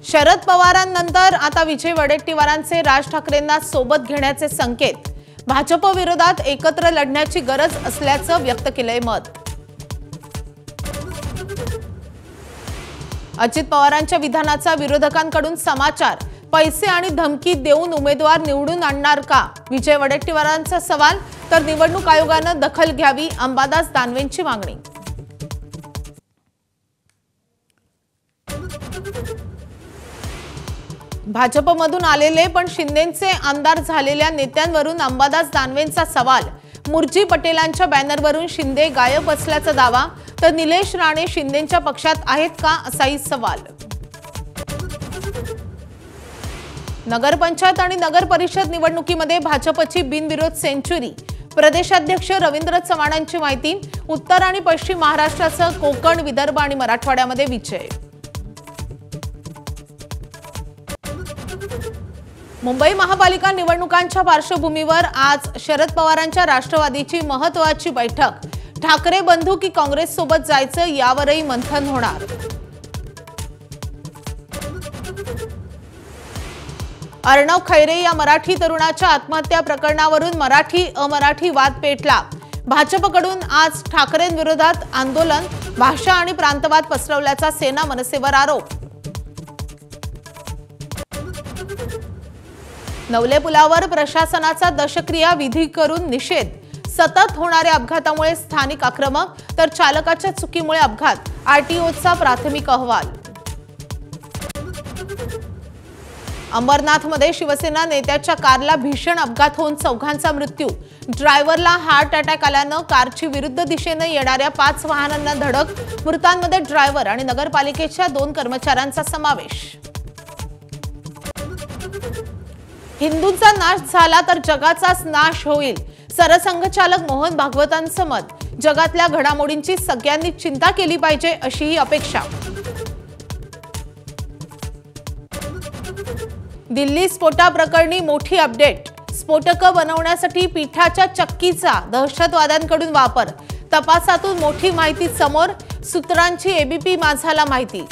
शरद पवारांनंतर आता विजय वडेट्टीवारांचे राज ठाकरेंना सोबत घेण्याचे संकेत। भाजप विरोधात एकत्र लढण्याची गरज असल्याचं व्यक्त केलंय मत। अजित पवारांच्या विधानाचा विरोधकांकडून समाचार, पैसे आणि धमकी देऊन उमेदवार निवडून आणणार का? विजय वडेट्टीवारांचा सवाल, तर निवडणूक आयोगानं दखल घ्यावी, अंबादास दानवेंची मागणी। भाजपमधून आलेले पण शिंदेंचे आमदार झालेल्या नेत्यांवरून अंबादास दानवेंचा सवाल। मुर्जी पटेलांच्या बॅनरवरून शिंदे गायब असल्याचा दावा, तर निलेश राणे शिंदेंच्या पक्षात आहेत का, असाही सवाल। नगरपंचायत आणि नगर परिषद निवडणुकीमध्ये भाजपची बिनविरोध सेंचुरी। प्रदेशाध्यक्ष रवींद्र चव्हाणांची माहिती। उत्तर आणि पश्चिम महाराष्ट्रासह कोकण, विदर्भ आणि मराठवाड्यामध्ये विजय। मुंबई महापालिका निवडणुकांच्या पार्श्वभूमीवर आज शरद पवारांच्या राष्ट्रवादीची महत्त्वाची बैठक। ठाकरे बंधू की काँग्रेस सोबत जायचं, यावरही मंथन होणार। अर्णव खैरे या मराठी तरुणाच्या आत्महत्या प्रकरणावरून मराठी अमराठी वाद पेटला। भाजपकडून आज ठाकरेंविरोधात आंदोलन, भाषा आणि प्रांतवाद पसरवल्याचा सेना मनसेवर आरोप। नवले पुलावर प्रशासनाचा दशक्रिया विधी करून निषेध। सतत होणाऱ्या अपघातामुळे स्थानिक आक्रमक, तर चालकाच्या चुकीमुळे अपघात, आरटीओचा प्राथमिक अहवाल। अंबरनाथमध्ये शिवसेना नेत्याच्या कारला भीषण अपघात होऊन चौघांचा मृत्यू। ड्रायव्हरला हार्ट अटॅक आल्यानं कारची विरुद्ध दिशेने येणाऱ्या 5 वाहनांना धडक। मृतांमध्ये ड्रायव्हर आणि नगरपालिकेच्या 2 कर्मचाऱ्यांचा समावेश। हिंदूंचा नाश झाला तर जगाचाच नाश होईल, सरसंघचालक मोहन भागवतांचं मत। जगातल्या घडामोडींची सगळ्यांनी चिंता केली पाहिजे, अशीही अपेक्षा। दिल्ली स्फोटाप्रकरणी मोठी अपडेट। स्फोटकं बनवण्यासाठी पिठाच्या चक्कीचा दहशतवाद्यांकडून वापर। तपासातून मोठी माहिती समोर, सूत्रांची एबीपी माझाला माहिती।